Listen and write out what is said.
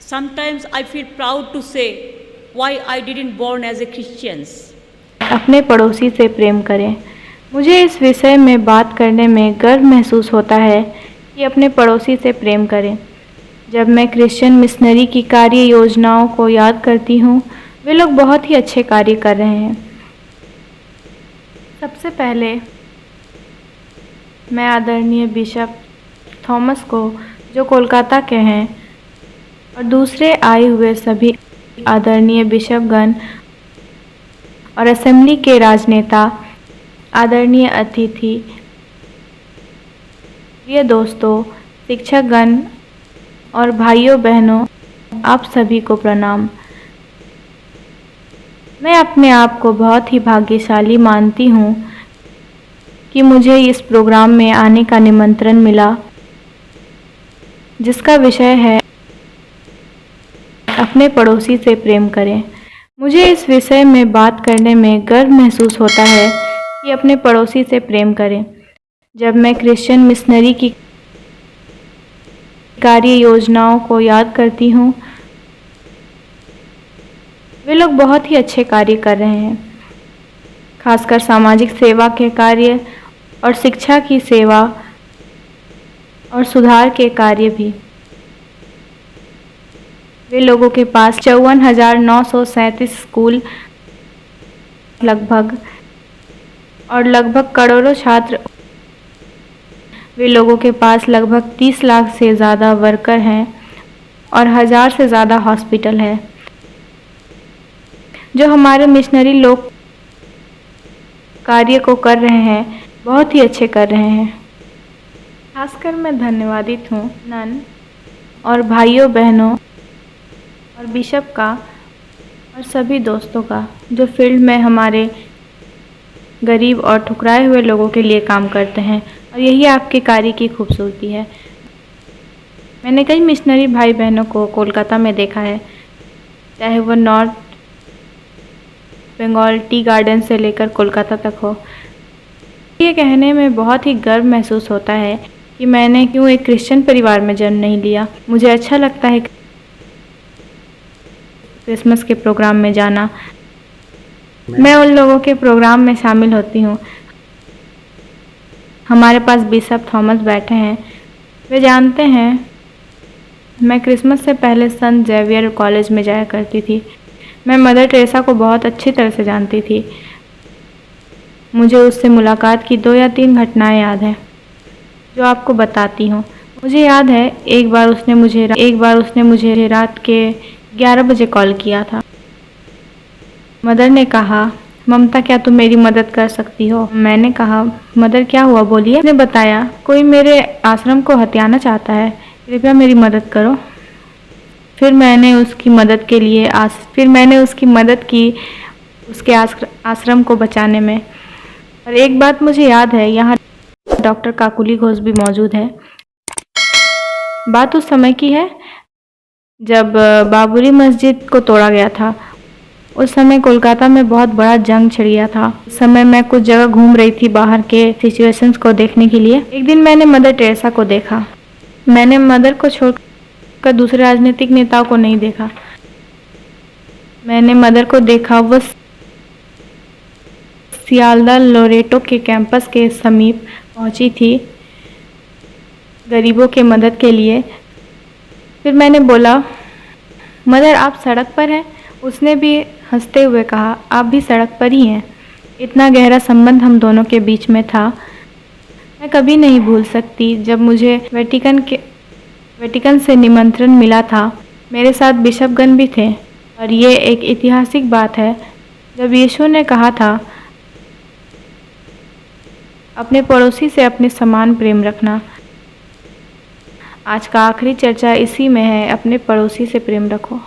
Sometimes I feel proud to say why I didn't born as a Christian. अपने पड़ोसी से प्रेम करें। मुझे इस विषय में बात करने में गर्व महसूस होता है कि अपने पड़ोसी से प्रेम करें। जब मैं क्रिश्चियन मिशनरी की कार्य योजनाओं को याद करती हूँ, वे लोग बहुत ही अच्छे कार्य कर रहे हैं। सबसे पहले मैं आदरणीय बिशप थॉमस को, जो कोलकाता के हैं, और दूसरे आए हुए सभी आदरणीय बिशपगण और असेंबली के राजनेता, आदरणीय अतिथि, प्रिय दोस्तों, शिक्षकगण और भाइयों बहनों, आप सभी को प्रणाम। मैं अपने आप को बहुत ही भाग्यशाली मानती हूँ कि मुझे इस प्रोग्राम में आने का निमंत्रण मिला, जिसका विषय है अपने पड़ोसी से प्रेम करें। मुझे इस विषय में बात करने में गर्व महसूस होता है कि अपने पड़ोसी से प्रेम करें। जब मैं क्रिश्चियन मिशनरी की कार्य योजनाओं को याद करती हूँ, वे लोग बहुत ही अच्छे कार्य कर रहे हैं, खासकर सामाजिक सेवा के कार्य और शिक्षा की सेवा और सुधार के कार्य भी। वे लोगों के पास 54,937 स्कूल लगभग करोड़ों छात्र। वे लोगों के पास लगभग 30 लाख से ज़्यादा वर्कर हैं और 1000 से ज़्यादा हॉस्पिटल है। जो हमारे मिशनरी लोग कार्य को कर रहे हैं, बहुत ही अच्छे कर रहे हैं। खासकर मैं धन्यवादित हूँ नन और भाइयों बहनों और बिशप का और सभी दोस्तों का, जो फील्ड में हमारे गरीब और ठुकराए हुए लोगों के लिए काम करते हैं, और यही आपके कार्य की खूबसूरती है। मैंने कई मिशनरी भाई बहनों को कोलकाता में देखा है, चाहे वो नॉर्थ बंगाल टी गार्डन से लेकर कोलकाता तक हो। ये कहने में बहुत ही गर्व महसूस होता है कि मैंने क्यों एक क्रिश्चियन परिवार में जन्म नहीं लिया। मुझे अच्छा लगता है क्रिसमस के प्रोग्राम में जाना। मैं उन लोगों के प्रोग्राम में शामिल होती हूँ। हमारे पास बिशप थॉमस बैठे हैं। वे जानते हैं मैं क्रिसमस से पहले संत जेवियर कॉलेज में जाया करती थी। मैं मदर टेरेसा को बहुत अच्छी तरह से जानती थी। मुझे उससे मुलाकात की 2 या 3 घटनाएं याद हैं, जो आपको बताती हूँ। मुझे याद है एक बार उसने मुझे रात के 11 बजे कॉल किया था। मदर ने कहा, ममता क्या तुम मेरी मदद कर सकती हो? मैंने कहा, मदर क्या हुआ, बोलिए। उसने बताया, कोई मेरे आश्रम को हत्याना चाहता है, कृपया मेरी मदद करो। फिर मैंने उसकी मदद की उसके आश्रम को बचाने में। और एक बात मुझे याद है, यहाँ डॉक्टर काकुली घोष भी मौजूद है। बात उस समय की है जब बाबरी मस्जिद को तोड़ा गया था। उस समय कोलकाता में बहुत बड़ा जंग छिड़ गया था। उस समय मैं कुछ जगह घूम रही थी बाहर के सिचुएशंस को देखने के लिए। एक दिन मैंने मदर टेरेसा को देखा। मैंने मदर को छोड़कर दूसरे राजनीतिक नेताओं को नहीं देखा। मैंने मदर को देखा, वो सियालदा लोरेटो के कैंपस के समीप पहुंची थी गरीबों के मदद के लिए। फिर मैंने बोला, मदर आप सड़क पर हैं? उसने भी हंसते हुए कहा, आप भी सड़क पर ही हैं। इतना गहरा संबंध हम दोनों के बीच में था। मैं कभी नहीं भूल सकती जब मुझे वेटिकन से निमंत्रण मिला था। मेरे साथ बिशपगण भी थे, और ये एक ऐतिहासिक बात है जब यीशु ने कहा था, अपने पड़ोसी से अपने समान प्रेम रखना। आज का आखिरी चर्चा इसी में है, अपने पड़ोसी से प्रेम रखो।